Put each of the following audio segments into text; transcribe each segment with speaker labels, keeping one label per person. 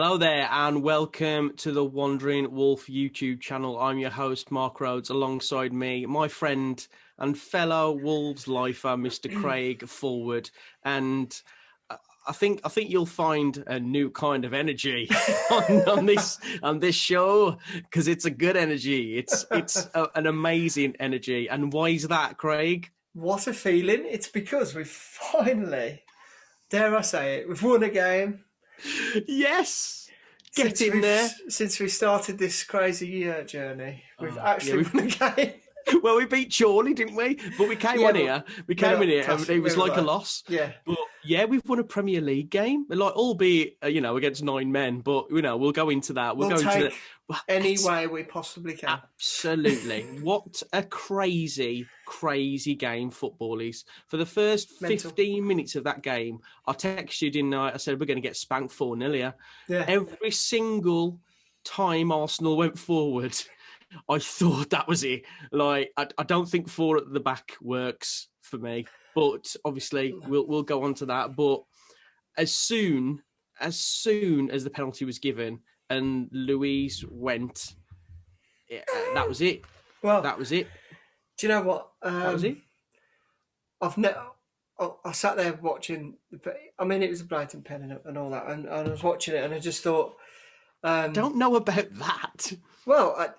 Speaker 1: Hello there and welcome to the Wandering Wolf YouTube channel. I'm your host, Mark Rhodes. Alongside me, my friend and fellow Wolves lifer, Mr. Craig Forward. And I think you'll find a new kind of energy on this show because it's a good energy. It's an amazing energy. And why is that, Craig?
Speaker 2: What a feeling. It's because we've finally, dare I say it, we've won a game.
Speaker 1: Yes. Get in there.
Speaker 2: Since we started this crazy journey, we've actually won a game.
Speaker 1: Well, we beat Chorley, didn't we? But we came in here. We came in here, and it was like a loss.
Speaker 2: Yeah.
Speaker 1: But yeah, we've won a Premier League game, like albeit against 9 men. But we'll go into that.
Speaker 2: We'll take any way we possibly can.
Speaker 1: Absolutely. What a crazy game football is. For the first 15 minutes of that game, I texted you, didn't I? I said we're going to get spanked 4-0 here.
Speaker 2: Yeah.
Speaker 1: Every single time Arsenal went forward, I thought that was it. Like, I don't think 4 at the back works for me, but obviously we'll go on to that. But as soon as the penalty was given and Luiz went, that was it.
Speaker 2: Well,
Speaker 1: that was it.
Speaker 2: Do you know what?
Speaker 1: That was it.
Speaker 2: I sat there watching. I mean, it was a blatant pen and all that, and I was watching it, and I just thought,
Speaker 1: don't know about that.
Speaker 2: Well,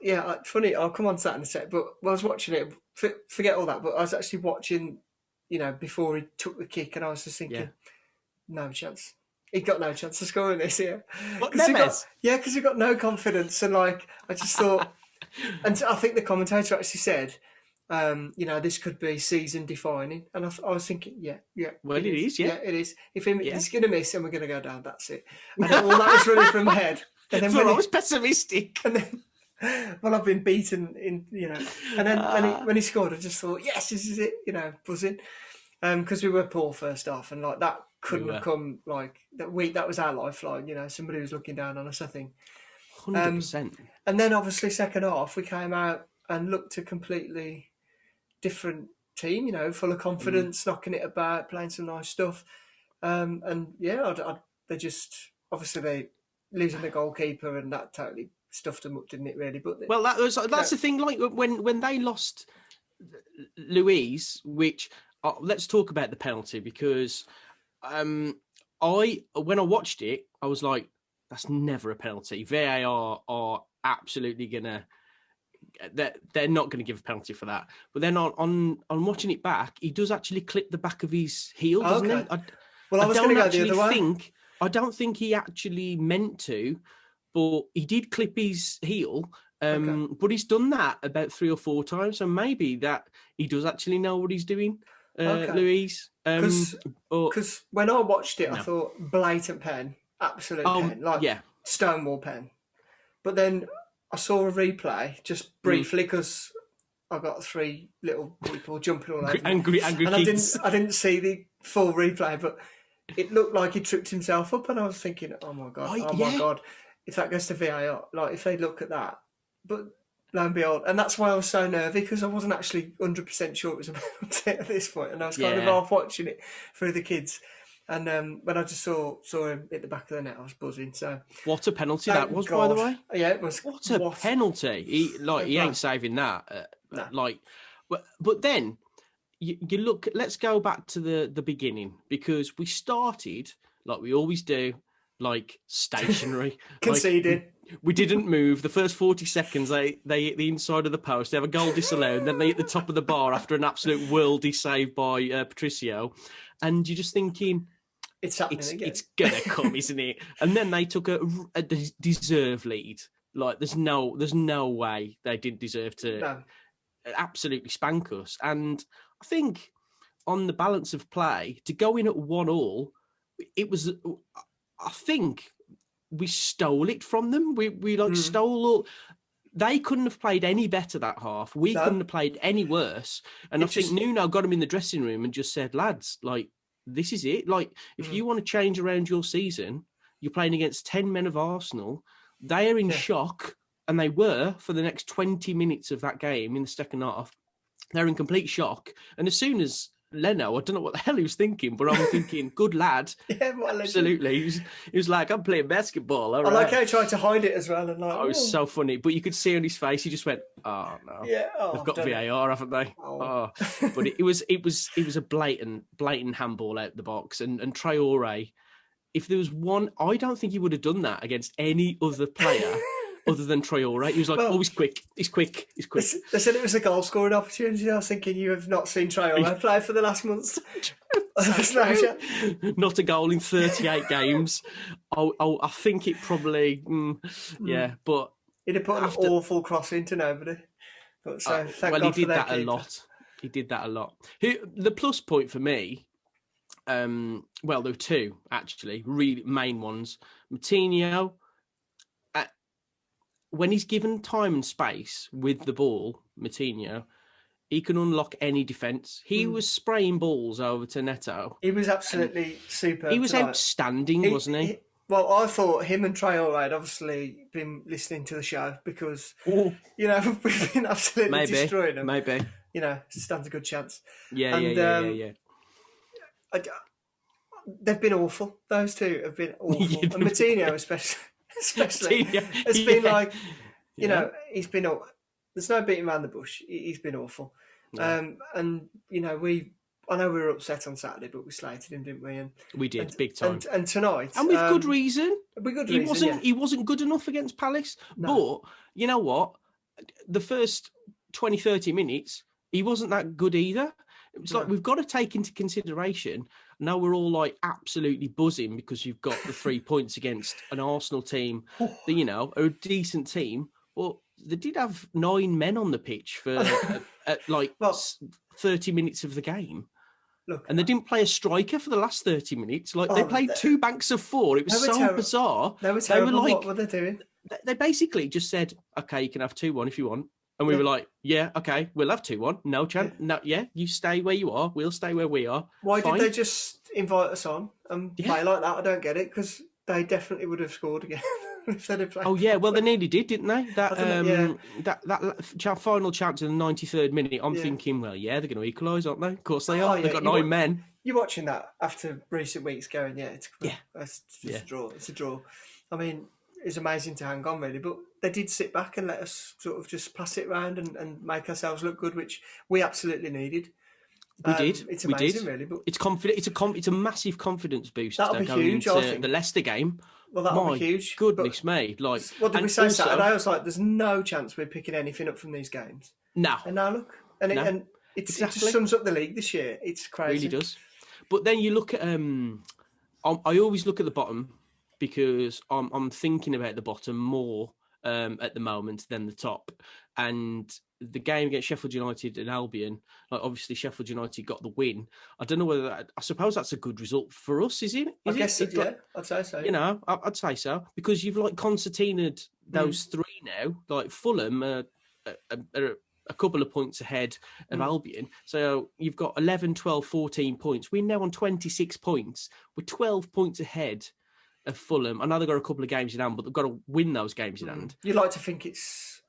Speaker 2: funny. I'll come on to that in a sec. But I was watching it. Forget all that. But I was actually watching, before he took the kick, and I was just thinking, no chance. He got no chance of scoring this here. Because he got no confidence, and I just thought, and I think the commentator actually said, this could be season defining, and I was thinking,
Speaker 1: well, it is,
Speaker 2: it is. If he's going to miss, and we're going to go down, that's it. And all that was running from my head.
Speaker 1: And then I was pessimistic.
Speaker 2: And then, well, I've been beaten and then when he scored, I just thought, yes, this is it, buzzing. Because we were poor first half, and that couldn't have come that was our lifeline, somebody was looking down on us, I think.
Speaker 1: 100%.
Speaker 2: And then obviously second half, we came out and looked a completely different team, full of confidence, knocking it about, playing some nice stuff. They just, obviously they losing the goalkeeper, and that totally stuffed them up, didn't it, really? But
Speaker 1: that's the thing, like when they lost Luiz, which let's talk about the penalty, because when I watched it, I was like, that's never a penalty. VAR are absolutely gonna, they're not going to give a penalty for that. But then on watching it back, he does actually clip the back of his heel, doesn't he?
Speaker 2: I was going to go the other way.
Speaker 1: I don't think he actually meant to, but he did clip his heel. But he's done that about 3 or 4 times, so maybe that he does actually know what he's doing, Luiz.
Speaker 2: Because when I watched it, I thought blatant pen, absolute pen, Stonewall pen. But then I saw a replay just briefly because I got 3 little people jumping all over
Speaker 1: angry
Speaker 2: and
Speaker 1: kids.
Speaker 2: I didn't see the full replay, but it looked like he tripped himself up, and I was thinking, oh my god, if that goes to VAR, if they look at that. But lo and behold, and that's why I was so nervy, because I wasn't actually 100% sure it was a penalty at this point, and I was kind of half watching it through the kids. And when I just saw him hit the back of the net, I was buzzing. So
Speaker 1: what a penalty that was, by the way.
Speaker 2: Yeah, it was.
Speaker 1: What a penalty! He ain't saving that.
Speaker 2: No.
Speaker 1: But then you look. Let's go back to the beginning, because we started like we always do, like stationary,
Speaker 2: conceding.
Speaker 1: We didn't move. The first 40 seconds, they hit the inside of the post. They have a goal disallowed, and then they hit the top of the bar after an absolute worldie save by Patricio. And you're just thinking,
Speaker 2: it's happening again.
Speaker 1: It's gonna come, isn't it? And then they took a deserved lead. Like there's no way they didn't deserve to absolutely spank us. And I think on the balance of play, to go in at 1-1, it was. I think we stole it from them. We stole all. They couldn't have played any better that half. We couldn't have played any worse. And I think Nuno got him in the dressing room and just said, lads, this is it. If you want to change around your season, you're playing against 10 men of Arsenal. They are in shock, and they were for the next 20 minutes of that game in the second half. They're in complete shock. And as soon as Leno, I don't know what the hell he was thinking, but I'm thinking, good lad.
Speaker 2: Yeah, what a
Speaker 1: absolutely. He was like, I'm playing basketball. All
Speaker 2: I
Speaker 1: right.
Speaker 2: like how he tried to hide it as well. And like,
Speaker 1: it was so funny. But you could see on his face, he just went, oh, no.
Speaker 2: Yeah,
Speaker 1: they've got VAR, haven't they? Oh. But it was a blatant handball out the box. And Traore, if there was one, I don't think he would have done that against any other player other than Traore. He was like, he's quick.
Speaker 2: They said it was a goal scoring opportunity. I was thinking, you have not seen Traore play for the last month.
Speaker 1: Not a goal in 38 games. I think it probably, but
Speaker 2: he'd have put an awful cross into nobody. But so thank God
Speaker 1: he did
Speaker 2: for
Speaker 1: that a lot. He did that a lot. The plus point for me, there were two actually, really main ones. Moutinho, when he's given time and space with the ball, Moutinho, he can unlock any defence. He was spraying balls over to Neto.
Speaker 2: He was absolutely super.
Speaker 1: He was outstanding, wasn't he?
Speaker 2: Well, I thought him and Traore had obviously been listening to the show because, we've been absolutely destroying them.
Speaker 1: Maybe.
Speaker 2: Stands a good chance.
Speaker 1: Yeah.
Speaker 2: They've been awful. Those two have been awful. And Moutinho especially has been like, he's been, there's no beating around the bush. He's been awful. No. I know we were upset on Saturday, but we slated him, didn't we? And
Speaker 1: we did, big time.
Speaker 2: And tonight,
Speaker 1: and with good reason.
Speaker 2: He
Speaker 1: wasn't good enough against Palace. No. But you know what? The first 20, 30 minutes, he wasn't that good either. It's like we've got to take into consideration. Now we're all like absolutely buzzing because you've got the 3 points against an Arsenal team that, are a decent team. Well, they did have 9 men on the pitch for 30 minutes of the game.
Speaker 2: Look,
Speaker 1: and they didn't play a striker for the last 30 minutes. Like they played 2 banks of 4. It was so bizarre.
Speaker 2: They were terrible. What were they doing?
Speaker 1: They basically just said, "Okay, you can have 2-1 if you want." And we were like, "Yeah, okay, we'll have 2-1. No chance. No, you stay where you are. We'll stay where we are."
Speaker 2: Why did they just invite us on and play like that? I don't get it, because they definitely would have scored again.
Speaker 1: Oh yeah, well they nearly did, didn't they? That final chance in the 93rd minute. I'm thinking, well, they're going to equalise, aren't they? Of course they are. They've got 9 men.
Speaker 2: You're watching that after recent weeks, going, it's just a draw. It's a draw. I mean, it's amazing to hang on, really, but they did sit back and let us sort of just pass it around and make ourselves look good, which we absolutely needed.
Speaker 1: We did.
Speaker 2: It's amazing, really. But
Speaker 1: it's confident. It's a massive confidence boost.
Speaker 2: That'll be huge. I think
Speaker 1: the Leicester game.
Speaker 2: Well, that'll be huge.
Speaker 1: Goodness me! Like,
Speaker 2: what did we say Saturday? I was like, "There's no chance we're picking anything up from these games."
Speaker 1: No.
Speaker 2: And now look, it just sums up the league this year. It's crazy.
Speaker 1: It really does. But then you look at I always look at the bottom because I'm thinking about the bottom more at the moment than the top. And the game against Sheffield United and Albion, like obviously Sheffield United got the win. I don't know whether I suppose that's a good result for us, is it?
Speaker 2: I guess so, yeah. I'd say so.
Speaker 1: Yeah. I'd say so, because you've like concertinaed those 3 now. Like Fulham are a couple of points ahead of Albion. So you've got 11, 12, 14 points. We're now on 26 points. We're 12 points ahead of Fulham. I know they've got a couple of games in hand, but they've got to win those games in hand.
Speaker 2: You'd like to think it's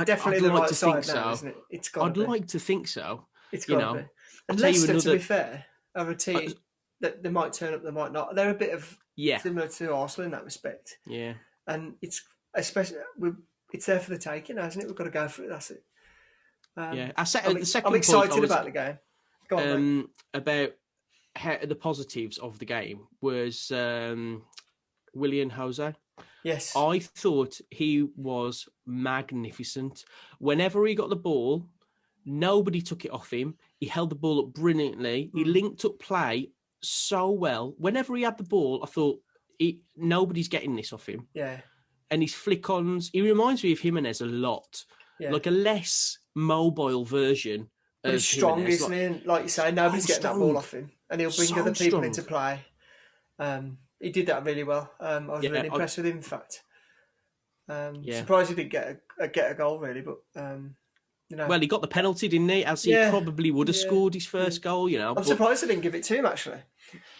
Speaker 2: definitely the right side now, isn't it? It's got
Speaker 1: I'd like to think so.
Speaker 2: It's got to be. And Leicester, to be fair, are a team that they might turn up, they might not. They're a bit of similar to Arsenal in that respect.
Speaker 1: Yeah.
Speaker 2: And it's especially it's there for the taking, isn't it? We've got to go for it. That's it. I'm excited about the game. Go on,
Speaker 1: about the positives of the game was Willian Jose.
Speaker 2: Yes.
Speaker 1: I thought he was magnificent. Whenever he got the ball, nobody took it off him. He held the ball up brilliantly. He linked up play so well. Whenever he had the ball, I thought, nobody's getting this off him.
Speaker 2: Yeah.
Speaker 1: And his flick-ons, he reminds me of Jimenez a lot. Yeah. Like a less mobile version.
Speaker 2: But he's strong, isn't he? And like you say, nobody's getting that ball off him. And he'll bring other people into play. He did that really well. I was really impressed with him, in fact. Surprised he didn't get a goal, really, but
Speaker 1: Well, he got the penalty, didn't he? As he probably would have scored his first goal,
Speaker 2: I'm surprised they didn't give it to him, actually.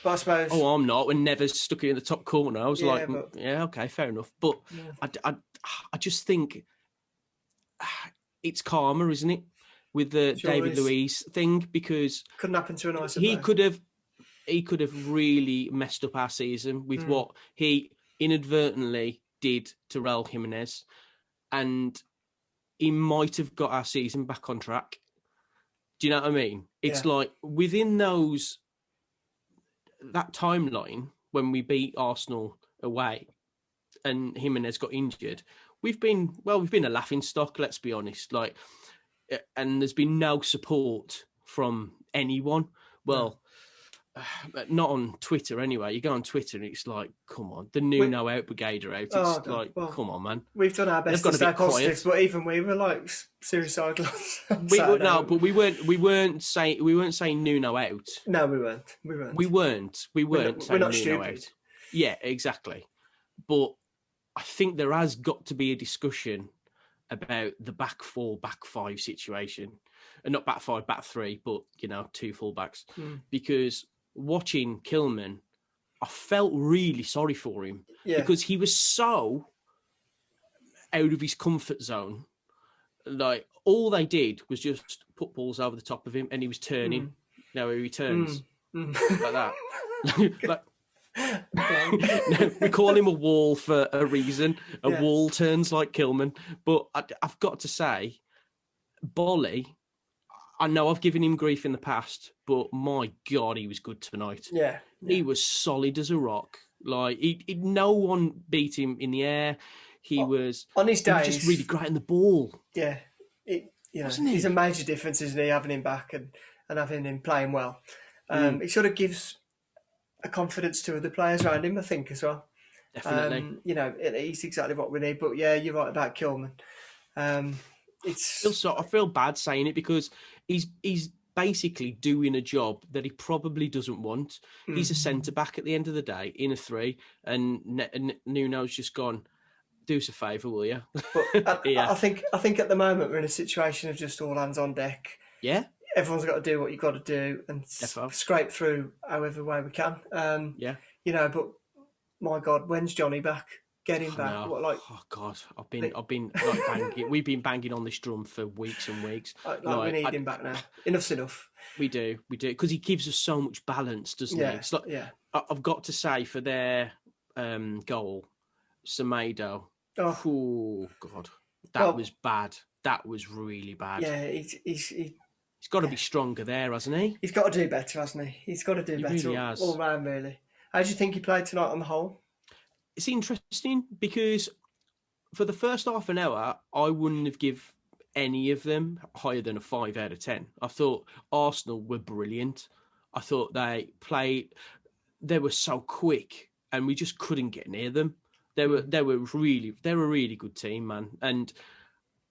Speaker 2: But I suppose...
Speaker 1: Oh, I'm not. When Neves stuck it in the top corner, I was okay, fair enough. But I just think it's karma, isn't it? with the David
Speaker 2: Luiz.
Speaker 1: Luiz thing, because
Speaker 2: couldn't happen to a nicer
Speaker 1: he
Speaker 2: player.
Speaker 1: could have really messed up our season with what he inadvertently did to Raul Jimenez, and he might have got our season back on track. Do you know what I mean? It's like within that timeline when we beat Arsenal away and Jimenez got injured, we've been a laughing stock, let's be honest. Like, and there's been no support from anyone. Well, not on Twitter anyway. You go on Twitter and it's like, come on, the Nuno out brigade are out. It's come on, man.
Speaker 2: We've done our best to stay positive, but even we were like suicidal.
Speaker 1: We weren't saying Nuno out.
Speaker 2: No, we weren't.
Speaker 1: We weren't saying
Speaker 2: not
Speaker 1: Nuno
Speaker 2: stupid.
Speaker 1: out. Yeah, exactly. But I think there has got to be a discussion about the back four, back five situation, and not back five, back three, but two fullbacks, because watching Kilman, I felt really sorry for him because he was so out of his comfort zone. Like, all they did was just put balls over the top of him, and he was turning. Now he turns like that. No, we call him a wall for a reason. A wall turns like Kilman. But I've got to say, Bolly, I know I've given him grief in the past, but my God, he was good tonight.
Speaker 2: Yeah.
Speaker 1: He was solid as a rock. Like, no one beat him in the air. He was
Speaker 2: on his days,
Speaker 1: just really great in the ball.
Speaker 2: Yeah. He's a major difference, isn't he, having him back and having him playing well. It sort of gives a confidence to other players around him, I think, as well.
Speaker 1: Definitely.
Speaker 2: He's exactly what we need. But yeah, you're right about Kilman. I
Speaker 1: feel bad saying it because he's basically doing a job that he probably doesn't want. He's a centre back at the end of the day in a three, and Nuno's just gone, do us a favour, will you?
Speaker 2: But I think at the moment we're in a situation of just all hands on deck.
Speaker 1: Yeah.
Speaker 2: Everyone's got to do what you've got to do and scrape through however way we can. But my God, when's Johnny back? Get him back.
Speaker 1: No. Oh God, I've been like banging. We've been banging on this drum for weeks and weeks.
Speaker 2: We need him back now. Enough's enough.
Speaker 1: We do, because he gives us so much balance, doesn't he? It's like, I've got to say, for their goal, Semedo. Oh God, that was bad. That was really bad.
Speaker 2: Yeah, he's
Speaker 1: got to be stronger there, hasn't he?
Speaker 2: He's got to do better, hasn't he? He's got to do better
Speaker 1: really has.
Speaker 2: all round, really. How do you think he played tonight on the whole?
Speaker 1: It's interesting because for the first half an hour, I wouldn't have give any of them higher than a 5 out of 10. I thought Arsenal were brilliant. I thought they were so quick and we just couldn't get near them. They were a really good team, man. And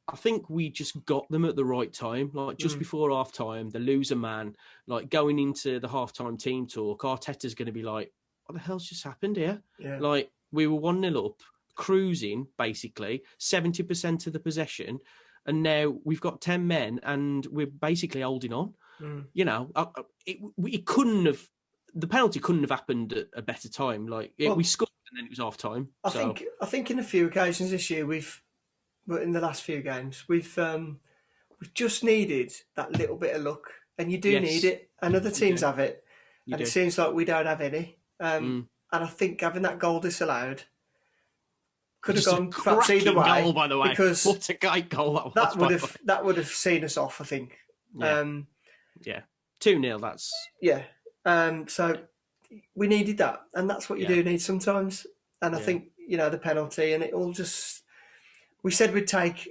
Speaker 1: I think we just got them at the right time. Like, just before half time, the loser man, like, going into the halftime team talk, Arteta's going to be like, what the hell's just happened here?
Speaker 2: Yeah.
Speaker 1: Like, we were 1-0 up, cruising, basically, 70% of the possession, and now we've got 10 men and we're basically holding on. It couldn't have, the penalty couldn't have happened at a better time. Like, we scored and then it was half time.
Speaker 2: I think in a few occasions this year but in the last few games, we've just needed that little bit of luck, and you do need it, and other teams have it, and it seems like we don't have any. And I think having that goal disallowed could have gone perhaps either way.
Speaker 1: Goal, by the way,
Speaker 2: because
Speaker 1: what a great goal that was!
Speaker 2: That would have seen us off, I think.
Speaker 1: 2-0. That's
Speaker 2: So we needed that, and that's what you do need sometimes. And I think the penalty, and it all just. We said we'd take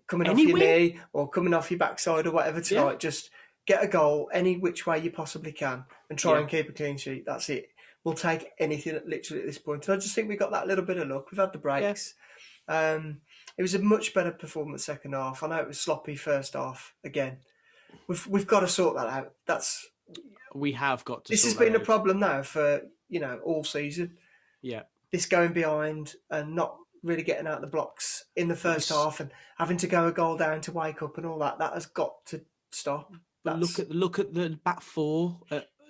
Speaker 2: coming off your knee or coming off your backside or whatever tonight. Just get a goal any which way you possibly can and try and keep a clean sheet. That's it. We'll take anything literally at this point. And I just think we got that little bit of luck. We've had the breaks. It was a much better performance second half. I know it was sloppy first half again. We've got to sort that out.
Speaker 1: We have got to.
Speaker 2: This has been a problem now for all season.
Speaker 1: Yeah.
Speaker 2: This going behind and not really getting out the blocks in the first half and having to go a goal down to wake up and all that has got to stop.
Speaker 1: But look at the back four.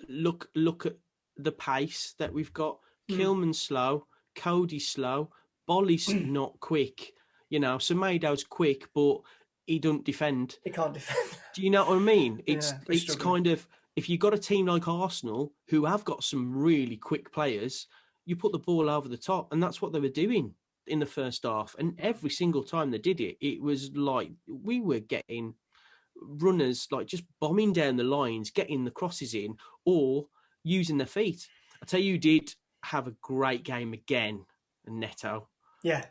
Speaker 1: Look at the pace that we've got. Kilman's slow, Cody's slow, Bolly's not quick. Semedo's quick, but he don't defend.
Speaker 2: He can't defend.
Speaker 1: Do you know what I mean? It's
Speaker 2: struggling.
Speaker 1: kind of, if you've got a team like Arsenal who have got some really quick players, you put the ball over the top, and that's what they were doing in the first half. And every single time they did it, it was like we were getting runners like just bombing down the lines, getting the crosses in, or using their feet. I tell you, did have a great game again, Neto.
Speaker 2: Yeah.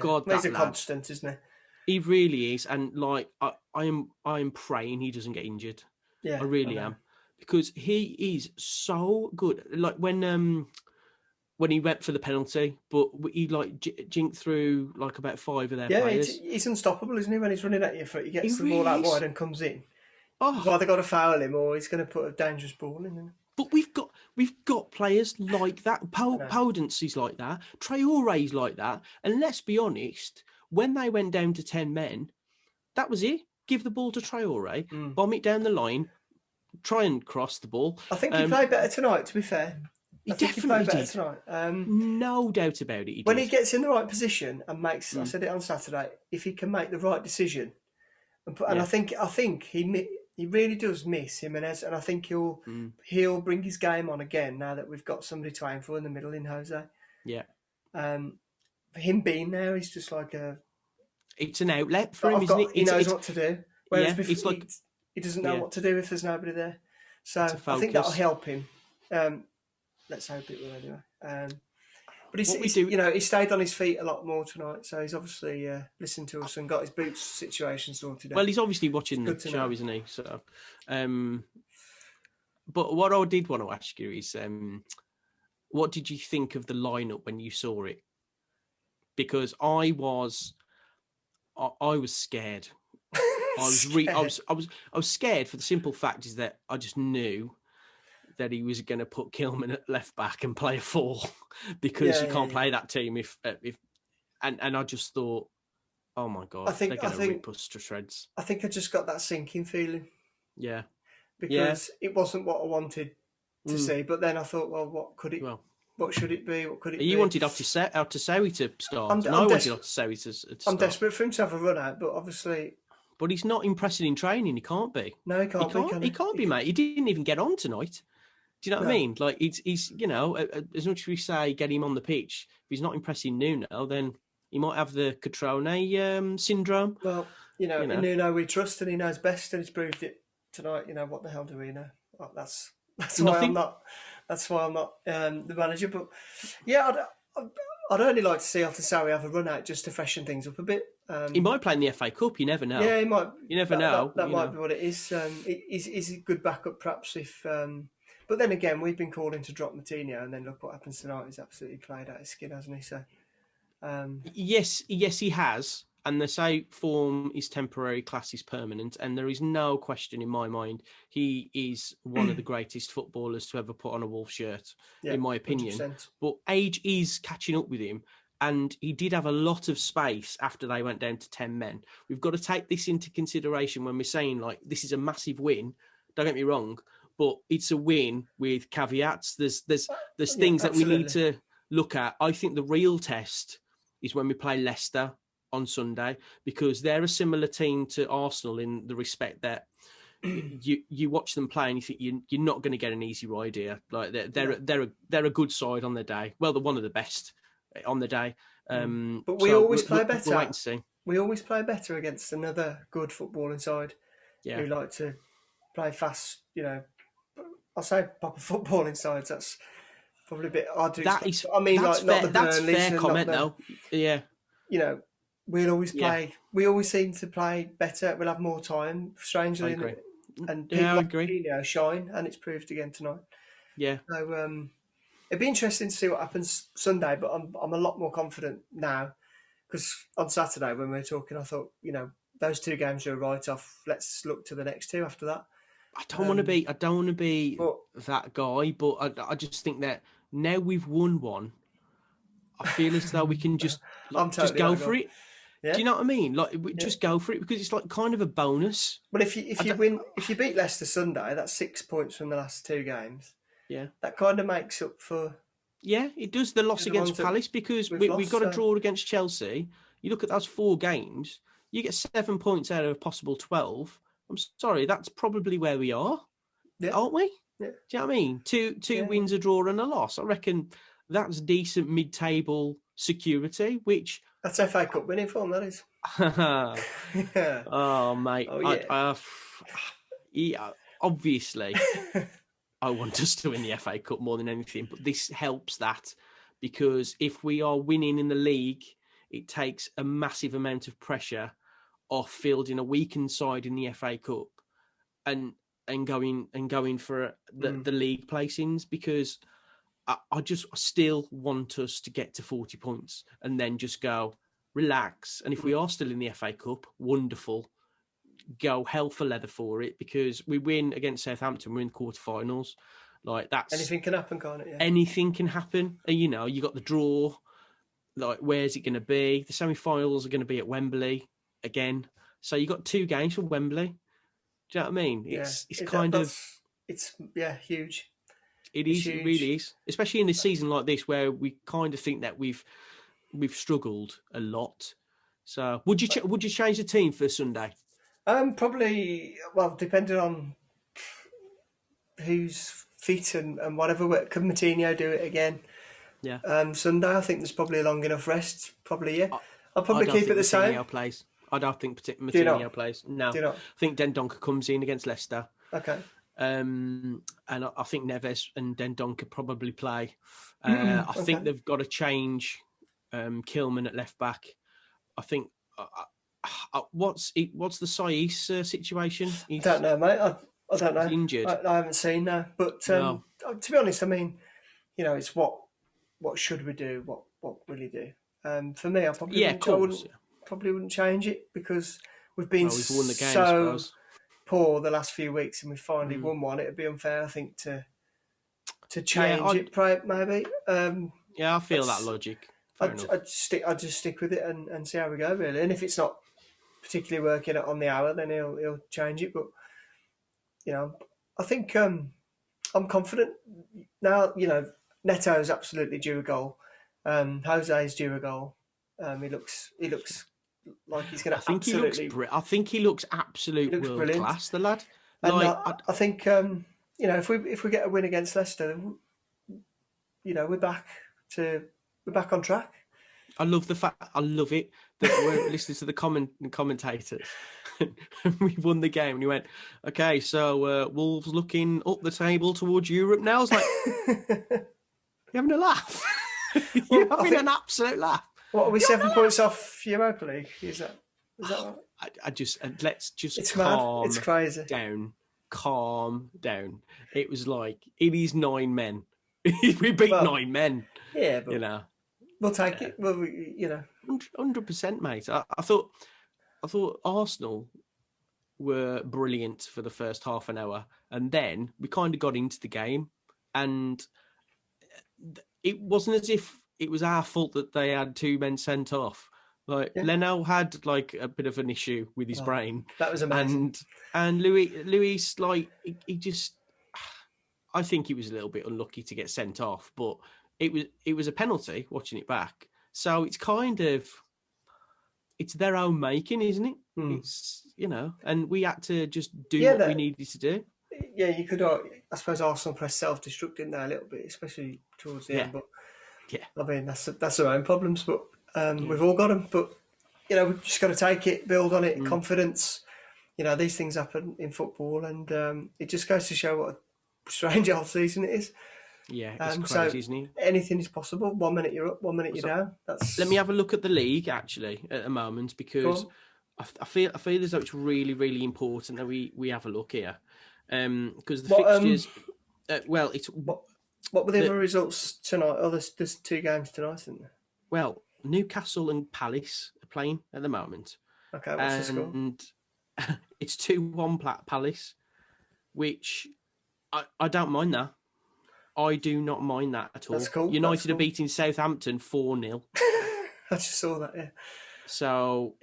Speaker 1: God,
Speaker 2: he's a constant, isn't he?
Speaker 1: He really is, and like I am praying he doesn't get injured.
Speaker 2: Yeah,
Speaker 1: I really am, because he is so good. Like when he went for the penalty, but he like jinked through like about 5 of their players.
Speaker 2: Yeah, he's unstoppable, isn't he? When he's running at your foot, he gets the ball out wide and comes in. You've either got to foul him or he's going to put a dangerous ball in.
Speaker 1: But we've got players like that. Powdency's like that. Traore's like that. And let's be honest, when they went down to 10 men, that was it. Give the ball to Traore, bomb it down the line, try and cross the ball.
Speaker 2: I think he played better tonight, to be fair.
Speaker 1: He definitely did.
Speaker 2: Tonight.
Speaker 1: No doubt about it.
Speaker 2: When he gets in the right position and makes, I said it on Saturday, if he can make the right decision, and I think he really does miss Jimenez, and I think he'll bring his game on again now that we've got somebody to aim for in the middle in Jose.
Speaker 1: Yeah.
Speaker 2: For him being there, he's just like
Speaker 1: it's an outlet for him, isn't it?
Speaker 2: He knows what to do. Whereas before,
Speaker 1: it's like,
Speaker 2: he doesn't know what to do if there's nobody there. So I think that'll help him. Let's hope it will anyway. But he stayed on his feet a lot more tonight. So he's obviously listened to us and got his boots situation sorted out.
Speaker 1: Well, he's obviously watching the show, isn't he? So, but what I did want to ask you is, what did you think of the lineup when you saw it? Because I was scared. I was scared for the simple fact is that I just knew that he was going to put Kilman at left back and play a 4 because you can't play that team if and I just thought, oh my God, they're going to rip us to shreds.
Speaker 2: I think I just got that sinking feeling.
Speaker 1: Yeah.
Speaker 2: Because it wasn't what I wanted to see. But then I thought, well, what could it?
Speaker 1: Well,
Speaker 2: what should it be? What could it be?
Speaker 1: You wanted Altasawi to start. I wanted Altasawi to start.
Speaker 2: I'm desperate for him to have a run out, but obviously.
Speaker 1: But he's not impressing in training. He can't be.
Speaker 2: No, he can't.
Speaker 1: He can't be, mate. He didn't even get on tonight. Do you know what I mean? Like he's as much as we say get him on the pitch, if he's not impressing Nuno, then he might have the Catrone syndrome.
Speaker 2: Well, Nuno we trust and he knows best, and he's proved it tonight. What the hell do we know? Well, that's why I'm not. That's why I'm not the manager. But yeah, I'd only like to see Altasawi have a run out just to freshen things up a bit.
Speaker 1: He might play in the FA Cup. You never know.
Speaker 2: Yeah, he might.
Speaker 1: You never know.
Speaker 2: That might be what it is. He's a good backup, perhaps. But then again, we've been called in to drop Moutinho, and then look what happens tonight. He's absolutely played out his skin, hasn't he? So,
Speaker 1: yes, he has. And they say form is temporary, class is permanent, and there is no question in my mind he is one of the greatest footballers to ever put on a Wolf shirt, in my opinion. 100%. But age is catching up with him, and he did have a lot of space after they went down to 10 men. We've got to take this into consideration when we're saying, like, this is a massive win. Don't get me wrong, but it's a win with caveats. There's things that we need to look at. I think the real test is when we play Leicester on Sunday, because they're a similar team to Arsenal in the respect that you watch them play and you think you're not going to get an easy ride here. Like they're a good side on the day. Well, they're one of the best on the day.
Speaker 2: But we always play better.
Speaker 1: We'll wait and see.
Speaker 2: We always play better against another good footballing side who like to play fast. I'll say proper footballing sides. That's probably a bit odd to expect. I mean, like not the Burnleys.
Speaker 1: That's fair comment, though. Yeah.
Speaker 2: We'll always play. Yeah. We always seem to play better. We'll have more time, strangely, and people like shine, and it's proved again tonight.
Speaker 1: Yeah.
Speaker 2: So it'd be interesting to see what happens Sunday, but I'm a lot more confident now because on Saturday when we were talking, I thought those 2 games are a write-off. Let's look to the next 2 after that.
Speaker 1: I don't want to be that guy, but I just think that now we've won one, I feel as though we can just go for it. Yeah. Do you know what I mean? Like, just go for it because it's like kind of a bonus.
Speaker 2: Well, if you beat Leicester Sunday, that's 6 points from the last 2 games.
Speaker 1: Yeah,
Speaker 2: that kind of makes up for.
Speaker 1: Yeah, it does. The loss against Palace because we got a draw against Chelsea. You look at those 4 games. you get 7 points out of a possible 12. I'm sorry, that's probably where we are, aren't we?
Speaker 2: Yeah.
Speaker 1: Do you know what I mean? Two wins, a draw, and a loss. I reckon that's decent mid-table security. Which
Speaker 2: that's FA Cup winning form, that is.
Speaker 1: Yeah. Oh, mate.
Speaker 2: Oh, yeah.
Speaker 1: Yeah, obviously, I want us to win the FA Cup more than anything, but this helps that, because if we are winning in the league, it takes a massive amount of pressure off fielding a weakened side in the FA Cup and going for the league placings, because I just still want us to get to 40 points and then just go relax. And if we are still in the FA Cup, wonderful. Go hell for leather for it, because we win against Southampton. We're in the quarterfinals. Like, that's
Speaker 2: anything can happen, can't it? Yeah.
Speaker 1: Anything can happen. And, you know, you got the draw. Like, where's it going to be? The semi-finals are going to be at Wembley again. So you got 2 games from Wembley. Do you know what I mean? It's
Speaker 2: huge.
Speaker 1: It is. Huge. It really is. Especially in a season like this, where we kind of think that we've struggled a lot. So would you change the team for Sunday?
Speaker 2: Probably. Well, depending on who's fit and whatever. Could Moutinho do it again?
Speaker 1: Yeah.
Speaker 2: Sunday, I think there's probably a long enough rest. Probably, yeah. I'll probably keep it the same.
Speaker 1: Plays. I don't think Moutinho plays. No. I think Dendoncker comes in against Leicester.
Speaker 2: Okay.
Speaker 1: And I think Neves and Dendoncker probably play. I think they've got to change Kilman at left back. I think. What's the Saiss situation?
Speaker 2: I don't know, mate. I don't know.
Speaker 1: He's injured.
Speaker 2: I haven't seen that. But to be honest, I mean, you know, it's what should we do? What will he do? For me, I probably wouldn't change it, because we've been
Speaker 1: we've won the game,
Speaker 2: poor the last few weeks, and we finally won one. It'd be unfair, I think, to change it. Maybe.
Speaker 1: I feel that logic.
Speaker 2: I'd just stick with it and see how we go, really. And if it's not particularly working on the hour, then he'll change it. But, you know, I think I'm confident now. You know, Neto's absolutely due a goal. Jose's due a goal. He looks like he's going to absolutely.
Speaker 1: I think he looks absolute world brilliant. Class, the lad.
Speaker 2: And I think you know, if we get a win against Leicester, you know, we're back on track.
Speaker 1: I love it that we're listening to the commentators. We won the game, and he went, "Okay, so Wolves looking up the table towards Europe now." I was like, "You're having a laugh? You're having an absolute laugh."
Speaker 2: What are we, 7 points off Europa League? Is that right?
Speaker 1: Let's just
Speaker 2: it's
Speaker 1: calm
Speaker 2: mad. It's crazy.
Speaker 1: down. Calm down. It was like, it is 9 men. We beat 9 men.
Speaker 2: Yeah, but
Speaker 1: you know,
Speaker 2: we'll take it. Well, you know,
Speaker 1: 100%, mate. I thought Arsenal were brilliant for the first half an hour, and then we kind of got into the game, and it wasn't as if it was our fault that they had 2 men sent off. Like, Leno had like a bit of an issue with his brain.
Speaker 2: That was amazing.
Speaker 1: And Luis, like, he just, I think he was a little bit unlucky to get sent off, but it was a penalty watching it back. So it's kind of, it's their own making, isn't it? It's, you know, and we had to just do what we needed to do.
Speaker 2: Yeah, you could. I suppose Arsenal pressed self-destruct in there a little bit, especially towards the end. But I mean, that's their own problems. But we've all got them. But you know, we've just got to take it, build on it, confidence. You know, these things happen in football, and it just goes to show what a strange old season it is.
Speaker 1: Yeah, it's crazy, isn't it?
Speaker 2: Anything is possible. 1 minute you're up, 1 minute you're down.
Speaker 1: Let me have a look at the league actually at the moment, because I feel as though it's really, really important that we have a look here. Because the fixtures, it's
Speaker 2: what were the other results tonight? Oh, there's 2 games tonight, isn't there?
Speaker 1: Well, Newcastle and Palace are playing at the moment.
Speaker 2: Okay, what's the score?
Speaker 1: And it's 2-1 Palace, which I don't mind that. I do not mind that at all.
Speaker 2: That's cool.
Speaker 1: United are beating Southampton 4-0.
Speaker 2: I just saw that, yeah.
Speaker 1: So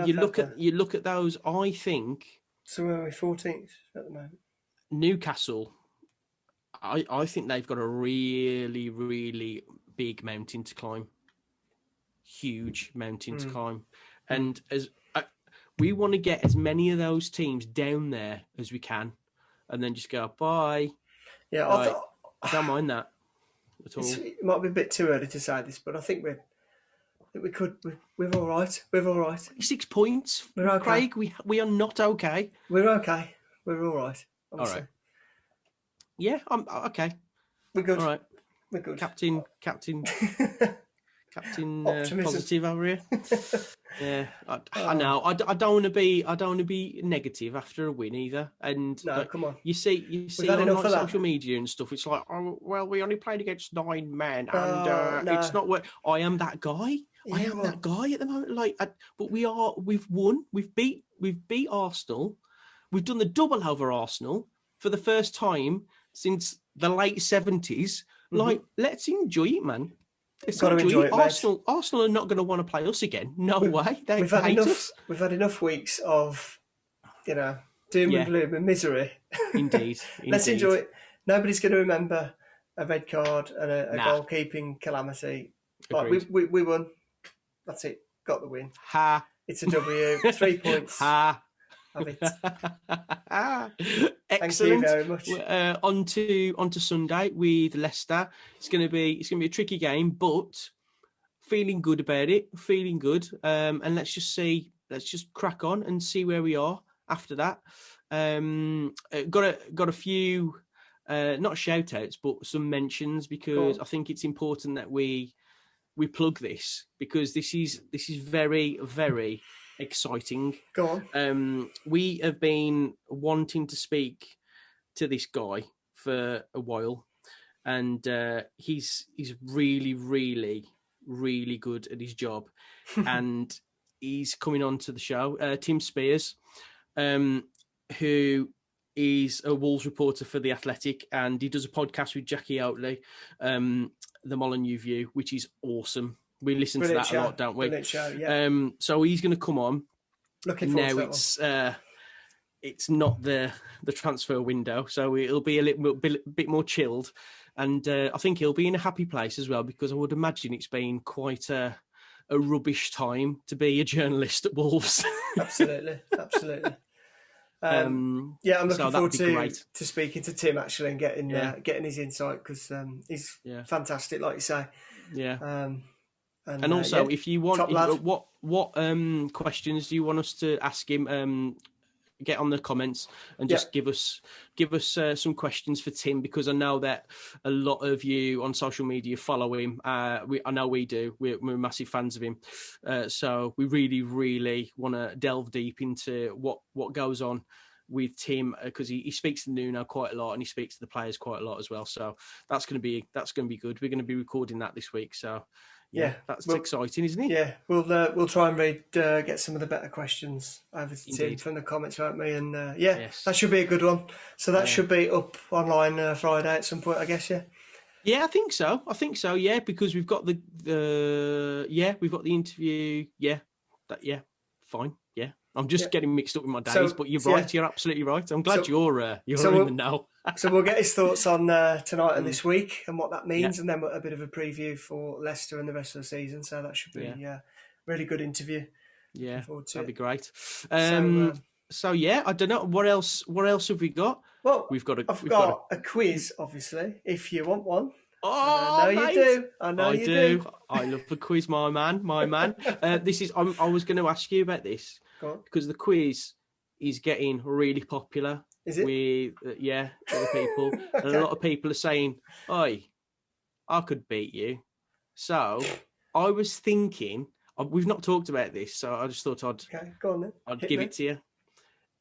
Speaker 1: you look at those. I think.
Speaker 2: So where are we? 14th at the moment.
Speaker 1: Newcastle. I think they've got a really, really big mountain to climb. Huge mountain to climb, and as We want to get as many of those teams down there as we can, and then just go bye.
Speaker 2: Yeah,
Speaker 1: I don't mind that at all.
Speaker 2: It might be a bit too early to say this, but I think we could. We're all right. We're all right.
Speaker 1: 6 points.
Speaker 2: We're okay.
Speaker 1: Craig, we are not okay.
Speaker 2: We're okay. We're all right. Obviously.
Speaker 1: All right. Yeah, I'm okay.
Speaker 2: We're good.
Speaker 1: All right.
Speaker 2: We're good.
Speaker 1: Captain positive over here. Yeah, I know. I don't want to be negative after a win either. And
Speaker 2: no, come on.
Speaker 1: You see on like social media and stuff. It's like, oh well, we only played against 9 men, and it's not what I am. That guy. Yeah, I am that guy at the moment. But we've won. We've beat Arsenal. We've done the double over Arsenal for the first time since the late 70s. Mm-hmm. Let's enjoy it, man.
Speaker 2: Got to enjoy it,
Speaker 1: Arsenal are not going to want to play us again. No way. We've
Speaker 2: had enough weeks of, doom and gloom and misery.
Speaker 1: Indeed.
Speaker 2: Let's enjoy it. Nobody's going to remember a red card and a goalkeeping calamity. We won. That's it. Got the win.
Speaker 1: Ha.
Speaker 2: It's a W. 3 points.
Speaker 1: Ha.
Speaker 2: Have it.
Speaker 1: Excellent.
Speaker 2: Thank you very much.
Speaker 1: On to Sunday with Leicester. It's going to be a tricky game, but feeling good about it. Feeling good. And let's just crack on and see where we are after that. Got a few not shout outs, but some mentions, because I think it's important that we plug this, because this is very, very exciting.
Speaker 2: Go
Speaker 1: on. We have been wanting to speak to this guy for a while, and he's really, really, really good at his job, and he's coming on to the show. Tim Spears, who is a Wolves reporter for The Athletic, and he does a podcast with Jackie Outley, The Molyneux View, which is awesome. We listen to that a lot, don't we?
Speaker 2: Brilliant show, yeah.
Speaker 1: So he's going to come on.
Speaker 2: Looking forward
Speaker 1: to that. It's not the transfer window, so it'll be a little bit more chilled, and I think he'll be in a happy place as well, because I would imagine it's been quite a rubbish time to be a journalist at Wolves.
Speaker 2: Absolutely. I'm looking forward to speaking to Tim actually and getting his insight, because he's fantastic, like you say.
Speaker 1: Yeah. And also, if you want, what questions do you want us to ask him? Get on the comments and just give us some questions for Tim, because I know that a lot of you on social media follow him. I know we do. We're massive fans of him. So we really, really want to delve deep into what goes on with Tim, because he speaks to Nuno quite a lot, and he speaks to the players quite a lot as well. So that's going to be good. We're going to be recording that this week. So. Yeah, that's exciting, isn't it?
Speaker 2: Yeah, we'll try and get some of the better questions over to Tim from the comments, won't we? And that should be a good one. So that should be up online Friday at some point, I guess. Yeah.
Speaker 1: Yeah, I think so. Yeah, because we've got the interview. Yeah, fine. Yeah, I'm just getting mixed up with my days, but you're right. You're absolutely right. I'm glad you're in the know.
Speaker 2: So we'll get his thoughts on tonight and this week and what that means, and then a bit of a preview for Leicester and the rest of the season. So that should be a really good interview.
Speaker 1: Yeah, that'd be great. So I don't know what else have we got?
Speaker 2: Well, I've got a quiz, obviously, if you want one.
Speaker 1: Oh,
Speaker 2: I know you do. I know you do.
Speaker 1: I love the quiz, my man. This is. I was going to ask you about this because the quiz is getting really popular.
Speaker 2: Is it?
Speaker 1: With other people, and a lot of people are saying, "Oi, I could beat you." So I was thinking, we've not talked about this, so I just thought
Speaker 2: go on then.
Speaker 1: I'd give it to you.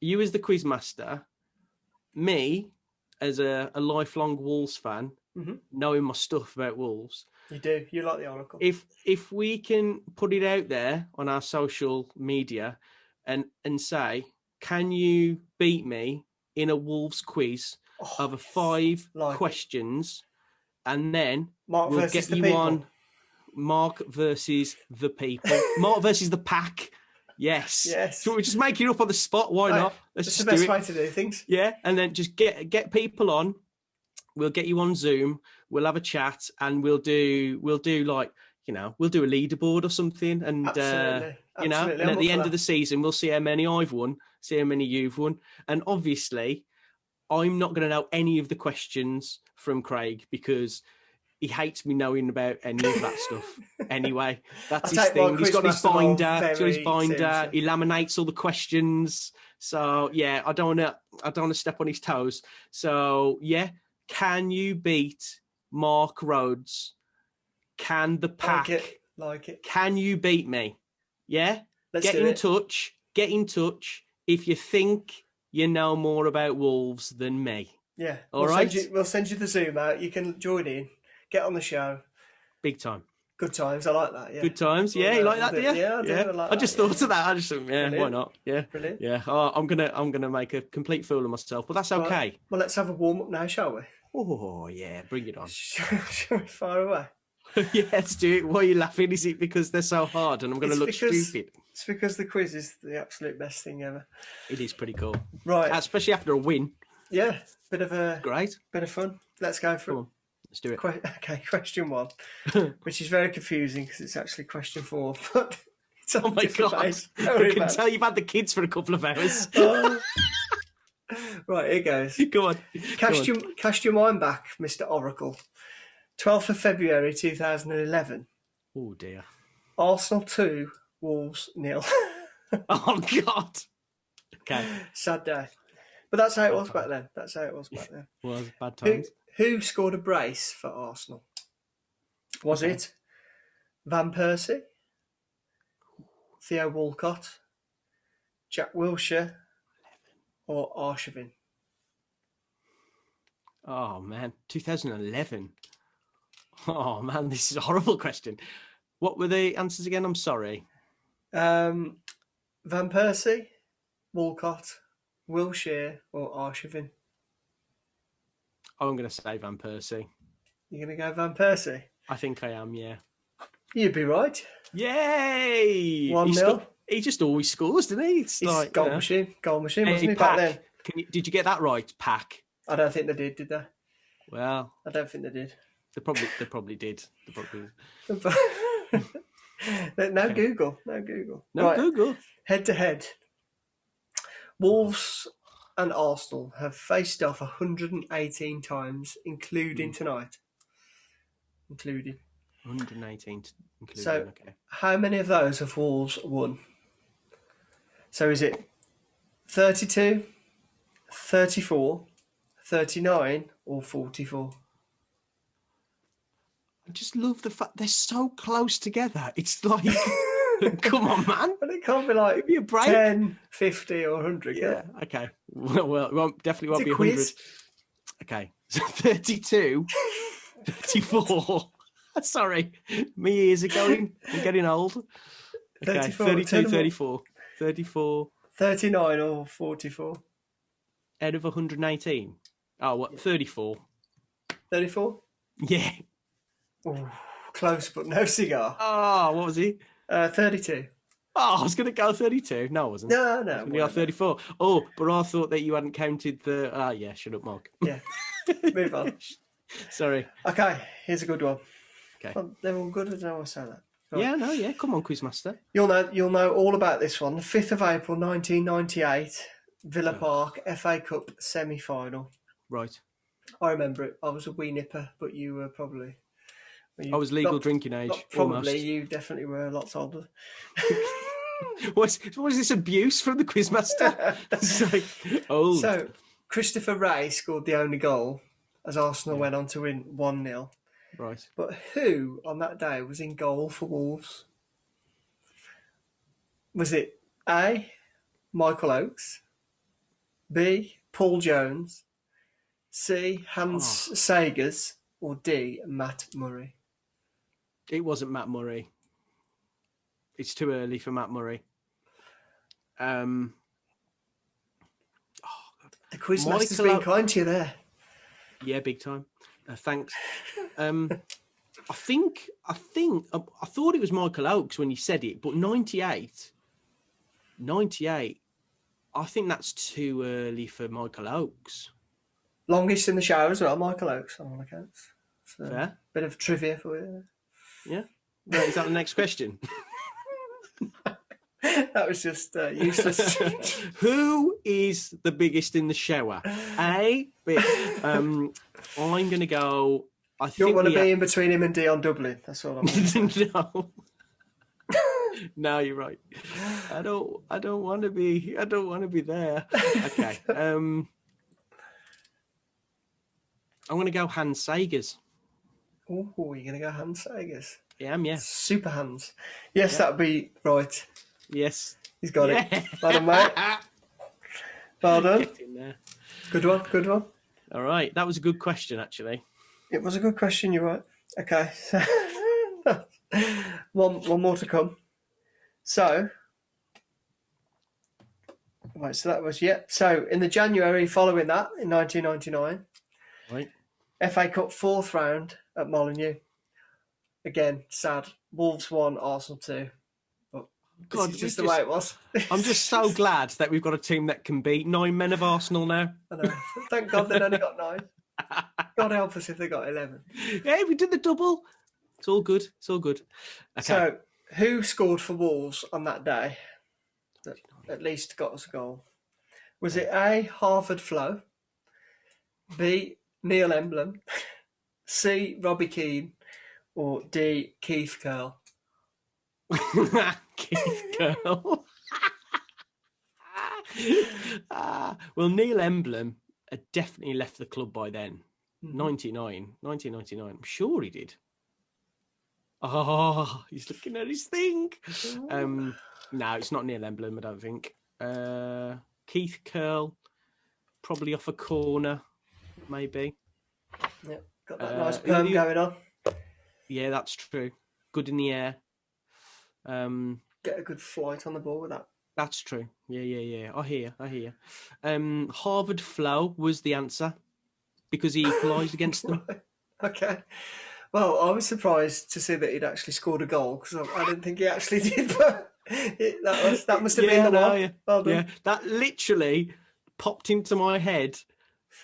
Speaker 1: You as the quiz master, me as a lifelong Wolves fan, knowing my stuff about Wolves.
Speaker 2: You do. You like the Oracle.
Speaker 1: If we can put it out there on our social media and say, can you beat me in a Wolves quiz over 5 questions, and then we'll get you on Mark versus the people. Mark versus the pack. Yes. So we're just making it up on the spot. Why not?
Speaker 2: That's the best way to do things.
Speaker 1: Yeah, and then just get people on. We'll get you on Zoom. We'll have a chat, and we'll do like we'll do a leaderboard or something, and
Speaker 2: Absolutely.
Speaker 1: and at the end of the season, we'll see how many I've won, see how many you've won, and obviously, I'm not going to know any of the questions from Craig because he hates me knowing about any of that stuff. Anyway, that's his thing. He's got his binder. He laminates all the questions. So yeah, I don't want to step on his toes. So yeah, can you beat Mark Rhodes? Can the pack
Speaker 2: like it?
Speaker 1: Can you beat me? Yeah, get in touch. Get in touch if you think you know more about Wolves than me.
Speaker 2: Yeah,
Speaker 1: all right.
Speaker 2: We'll send you the Zoom out. You can join in. Get on the show.
Speaker 1: Big time.
Speaker 2: Good times. I like that. Yeah.
Speaker 1: Good times. Yeah, you like that, do you?
Speaker 2: Yeah, I do. I like
Speaker 1: I just thought of that. I just thought,
Speaker 2: Brilliant.
Speaker 1: Why not? Yeah.
Speaker 2: Brilliant.
Speaker 1: Yeah. Oh, I'm gonna make a complete fool of myself, but that's okay.
Speaker 2: Right. Well, let's have a warm up now, shall we?
Speaker 1: Oh yeah, bring it on.
Speaker 2: Shall we fire away?
Speaker 1: Yeah, let's do it. Why are you laughing? Is it because they're so hard and I'm going to look stupid?
Speaker 2: It's because the quiz is the absolute best thing ever.
Speaker 1: It is pretty cool,
Speaker 2: right?
Speaker 1: Especially after a win.
Speaker 2: Yeah, bit of fun. Let's go for it.
Speaker 1: Let's do it.
Speaker 2: Okay, question 1, which is very confusing because it's actually question 4. But it's
Speaker 1: oh my god! I can tell you've had the kids for a couple of hours.
Speaker 2: Right, here goes.
Speaker 1: Go on.
Speaker 2: Cast your mind back, Mr. Oracle. 12th of February 2011.
Speaker 1: Oh dear.
Speaker 2: Arsenal 2, Wolves 0.
Speaker 1: Oh god. Okay.
Speaker 2: Sad day. But that's how it was back then.
Speaker 1: Was bad times.
Speaker 2: Who scored a brace for Arsenal? Was it Van Persie, Theo Walcott, Jack Wilshere, or Arshavin?
Speaker 1: Oh man, 2011. Oh man, this is a horrible question. What were the answers again? I'm sorry.
Speaker 2: Van Persie, Walcott, Wilshere, or Arshavin?
Speaker 1: I'm going to say Van Persie.
Speaker 2: You're going to go Van Persie?
Speaker 1: I think I am, yeah.
Speaker 2: You'd be right.
Speaker 1: Yay!
Speaker 2: 1-0.
Speaker 1: He just always scores, doesn't he?
Speaker 2: He's like goal machine, wasn't he, back then?
Speaker 1: Did you get that right, Pack?
Speaker 2: I don't think they did they?
Speaker 1: Well,
Speaker 2: I don't think they did.
Speaker 1: They probably did.
Speaker 2: No Google.
Speaker 1: No Google.
Speaker 2: Head to head. Wolves and Arsenal have faced off 118 times, including tonight. 118, including. So,
Speaker 1: okay.
Speaker 2: How many of those have Wolves won? So is it 32, 34, 39, or 44?
Speaker 1: I just love the fact they're so close together. It's like, come on, man.
Speaker 2: But it can't be like 10, 50, or 100.
Speaker 1: Yeah, okay. Well, definitely won't be 100.
Speaker 2: Quiz.
Speaker 1: Okay, so 32, 34. Sorry, my ears are going. I'm getting old. Okay, 32, 34. 34.
Speaker 2: 39 or 44?
Speaker 1: Out of 118. Oh, what? 34.
Speaker 2: 34?
Speaker 1: Yeah.
Speaker 2: Oh, close, but no cigar.
Speaker 1: Oh, what was he?
Speaker 2: 32.
Speaker 1: Oh, I was going to go 32. No, I wasn't.
Speaker 2: No.
Speaker 1: We are 34. Oh, but I thought that you hadn't counted the... yeah, shut up, Mark.
Speaker 2: Yeah. Move on.
Speaker 1: Sorry.
Speaker 2: Okay, here's a good one.
Speaker 1: Okay.
Speaker 2: Well, they're all good, I don't know why I say that. Right.
Speaker 1: Yeah. Come on, Quizmaster.
Speaker 2: You'll know all about this one. The 5th of April, 1998, Villa Park, FA Cup semi-final.
Speaker 1: Right.
Speaker 2: I remember it. I was a wee nipper, but you were probably...
Speaker 1: I was legal drinking age.
Speaker 2: Probably,
Speaker 1: almost.
Speaker 2: You definitely were lots older.
Speaker 1: What is this abuse from the Quizmaster? It's like, old.
Speaker 2: So, Christopher Ray scored the only goal as Arsenal went on to win 1-0.
Speaker 1: Right.
Speaker 2: But who on that day was in goal for Wolves? Was it A, Michael Oakes, B, Paul Jones, C, Hans Sagers, or D, Matt Murray?
Speaker 1: It wasn't Matt Murray. It's too early for Matt Murray.
Speaker 2: The Quizmaster's been kind to you there.
Speaker 1: Yeah, big time. Thanks. I thought it was Michael Oakes when you said it, but 98, I think that's too early for Michael Oakes.
Speaker 2: Longest in the show as well, Michael Oakes, on all accounts. So,
Speaker 1: fair.
Speaker 2: Bit of trivia for you.
Speaker 1: Yeah. No, is that the next question?
Speaker 2: That was just useless.
Speaker 1: Who is the biggest in the shower? A, B. I'm going to go.
Speaker 2: You don't want to be in between him and Dion Dublin. That's all I'm going to say.
Speaker 1: No. No, you're right. I don't want to be. I don't want to be there. Okay. I'm going to go Hans Sagers.
Speaker 2: Oh, you're going to go Hans Sagers?
Speaker 1: Yeah, yeah.
Speaker 2: Super Hans. Yes, that'd be right.
Speaker 1: Yes.
Speaker 2: He's got it. Well done, mate. Well done.
Speaker 1: Get in there.
Speaker 2: Good one, good one.
Speaker 1: All right. That was a good question, actually.
Speaker 2: It was a good question, you're right. Okay. one more to come. So, right, so that was, So, in the January following that, in 1999,
Speaker 1: right.
Speaker 2: FA Cup 4th round at Molineux. Again, sad. Wolves 1, Arsenal 2. God, this is just the way it was.
Speaker 1: I'm just so glad that we've got a team that can beat 9 men of Arsenal now.
Speaker 2: I know. Thank God they only got 9. God help us if they got 11.
Speaker 1: Yeah, we did the double. It's all good. It's all good. Okay.
Speaker 2: So, who scored for Wolves on that day that at least got us a goal? Was it A, Harvard Flo, B, Neil Emblem, C, Robbie Keane, or D, Keith Curl?
Speaker 1: Keith Curl. Well, Neil Emblem had definitely left the club by then. 1999. I'm sure he did. Oh, he's looking at his thing. No, it's not Neil Emblem, I don't think. Keith Curl, probably off a corner, maybe.
Speaker 2: Yep, got that nice perm going on. Yeah,
Speaker 1: that's true. Good in the air.
Speaker 2: Get a good flight on the ball with that.
Speaker 1: That's true. Yeah. I hear. Harvard Flo was the answer because he equalised against them.
Speaker 2: Okay. Well, I was surprised to see that he'd actually scored a goal because I didn't think he actually did. But that must have been the one.
Speaker 1: Yeah.
Speaker 2: Well done.
Speaker 1: Yeah, that literally popped into my head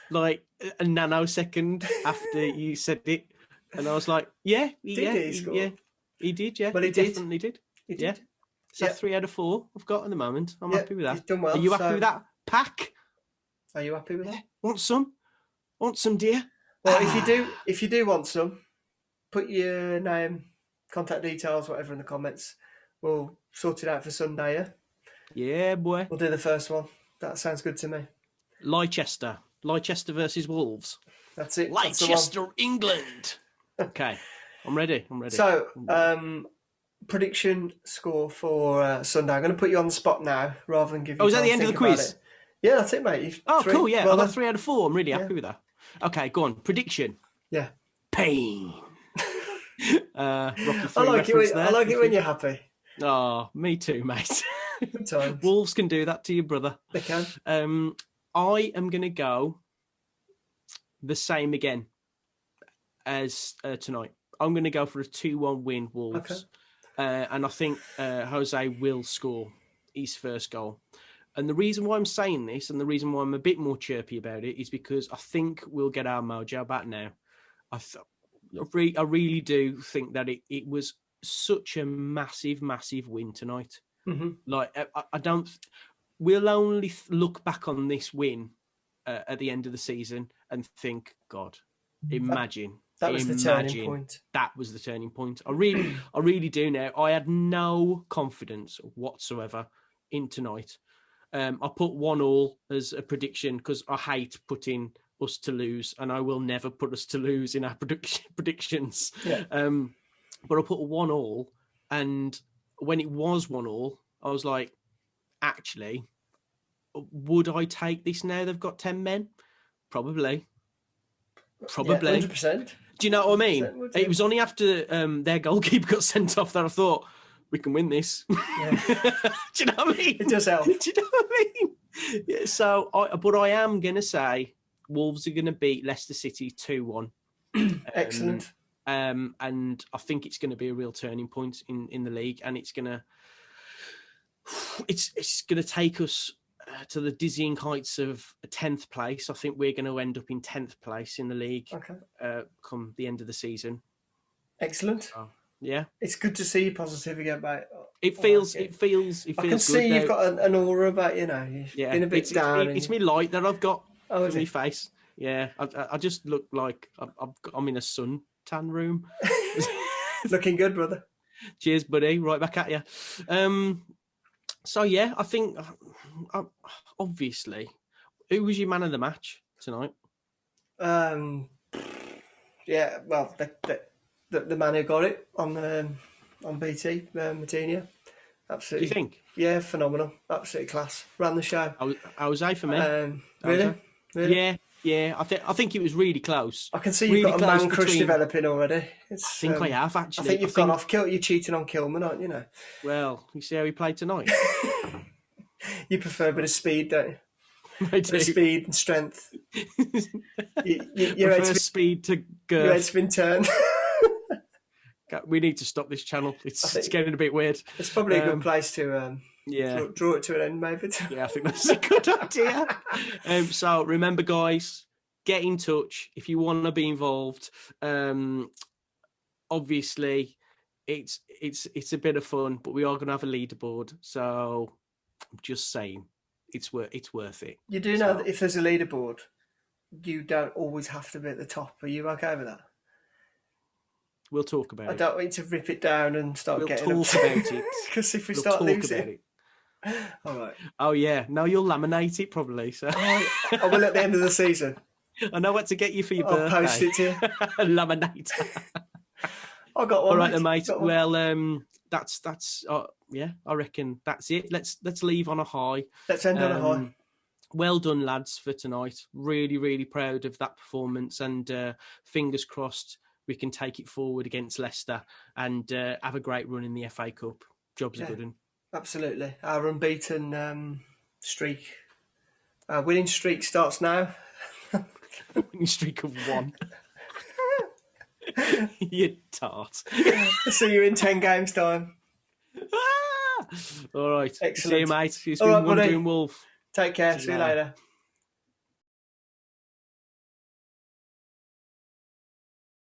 Speaker 1: like a nanosecond after you said it, and I was like, "Yeah, he score? Yeah, he did. Yeah,
Speaker 2: well, he
Speaker 1: definitely did.
Speaker 2: He did.
Speaker 1: Yeah, so 3 out of 4 I've got at the moment. I'm happy with that.
Speaker 2: He's done well.
Speaker 1: Are you happy with that, Pack?
Speaker 2: Are you happy with that?
Speaker 1: Want some, dear?
Speaker 2: Well, if you do want some, put your name, contact details, whatever in the comments. We'll sort it out for Sunday, yeah?
Speaker 1: Yeah, boy.
Speaker 2: We'll do the first one. That sounds good to me.
Speaker 1: Leicester versus Wolves.
Speaker 2: That's it.
Speaker 1: Leicester, England. Okay, I'm ready.
Speaker 2: So, prediction score for Sunday. I'm going to put you on the spot now rather than give you.
Speaker 1: Oh, is that the end of the quiz?
Speaker 2: Yeah, that's it, mate.
Speaker 1: Cool. Yeah, well, I got 3 out of 4. I'm really happy with that. Okay, go on. Prediction.
Speaker 2: Yeah.
Speaker 1: Pain. Rocky
Speaker 2: I like it when you're happy.
Speaker 1: Oh, me too, mate.
Speaker 2: Good times.
Speaker 1: Wolves can do that to your brother.
Speaker 2: They can.
Speaker 1: I am going to go the same again as tonight. I'm going to go for a 2-1 win, Wolves. Okay. And I think Jose will score his first goal. And the reason why I'm saying this and the reason why I'm a bit more chirpy about it is because I think we'll get our mojo back now. I really do think that it was such a massive win tonight.
Speaker 2: Mm-hmm.
Speaker 1: Like, I don't... We'll only look back on this win at the end of the season and think, God, imagine...
Speaker 2: That was the turning point.
Speaker 1: That was the turning point. I really do now. I had no confidence whatsoever in tonight. I put 1-1 as a prediction because I hate putting us to lose, and I will never put us to lose in our predictions.
Speaker 2: Yeah.
Speaker 1: But I put 1-1, and when it was 1-1, I was like, actually, would I take this now? They've got 10 men, probably.
Speaker 2: Yeah, 100%.
Speaker 1: Do you know what I mean? It was only after their goalkeeper got sent off that I thought, we can win this.
Speaker 2: Yeah.
Speaker 1: Do you know what I mean?
Speaker 2: It does help.
Speaker 1: Do you know what I mean? Yeah, so, but I am going to say Wolves are going to beat Leicester City 2-1.
Speaker 2: Excellent.
Speaker 1: And I think it's going to be a real turning point in the league, and it's going to take us to the dizzying heights of 10th place. I think we're going to end up in 10th place in the league come the end of the season.
Speaker 2: Excellent.
Speaker 1: Yeah,
Speaker 2: it's good to see you positive again, mate.
Speaker 1: it feels good.
Speaker 2: I can see
Speaker 1: now.
Speaker 2: you've got an aura about you. You've been a bit down.
Speaker 1: It's me light that I've got
Speaker 2: for
Speaker 1: my face. Yeah, I just look like I'm in a suntan room.
Speaker 2: Looking good, brother.
Speaker 1: Cheers, buddy. Right back at you. So yeah, I think obviously, who was your man of the match tonight?
Speaker 2: Yeah, well, the man who got it on BT, Martinia. Absolutely.
Speaker 1: Do you think?
Speaker 2: Yeah, phenomenal. Absolutely class. Ran the show.
Speaker 1: I was A for me.
Speaker 2: Really?
Speaker 1: Yeah. I think it was really close.
Speaker 2: I can see you've got a man crush developing already.
Speaker 1: I think I have, actually.
Speaker 2: I think you've gone off kilt. You're cheating on Kilman, aren't you? Now.
Speaker 1: Well, you see how he played tonight.
Speaker 2: You prefer a bit of speed, don't you?
Speaker 1: I do.
Speaker 2: Speed and strength.
Speaker 1: Your prefer speed to girth.
Speaker 2: Your head's been turned.
Speaker 1: We need to stop this channel. It's getting a bit weird.
Speaker 2: It's probably a good place to draw it to an end, maybe.
Speaker 1: Yeah, I think that's a good idea. So remember, guys, get in touch if you want to be involved. Obviously, it's a bit of fun, but we are going to have a leaderboard. So I'm just saying, it's worth it.
Speaker 2: You do know that if there's a leaderboard, you don't always have to be at the top. Are you okay with that?
Speaker 1: We'll talk about it.
Speaker 2: I don't want you to rip it down and start getting
Speaker 1: talk about it.
Speaker 2: Because if we start losing... All right.
Speaker 1: Oh, yeah. No, you'll laminate it probably. So
Speaker 2: I will at the end of the season.
Speaker 1: I know what to get you for your birthday.
Speaker 2: I'll post it to you.
Speaker 1: Laminate.
Speaker 2: I got one.
Speaker 1: All right, then, mate. Well, that's I reckon that's it. Let's leave on a high.
Speaker 2: Let's end on a high.
Speaker 1: Well done, lads, for tonight. Really, really proud of that performance, and fingers crossed we can take it forward against Leicester and have a great run in the FA Cup. Job's a good one.
Speaker 2: Absolutely. Our unbeaten streak. Our winning streak starts now.
Speaker 1: Winning streak of 1. You tart.
Speaker 2: See you in 10 games time.
Speaker 1: All right.
Speaker 2: Excellent.
Speaker 1: See you, mate. It's been Wandering Wolf.
Speaker 2: Take care. See you later.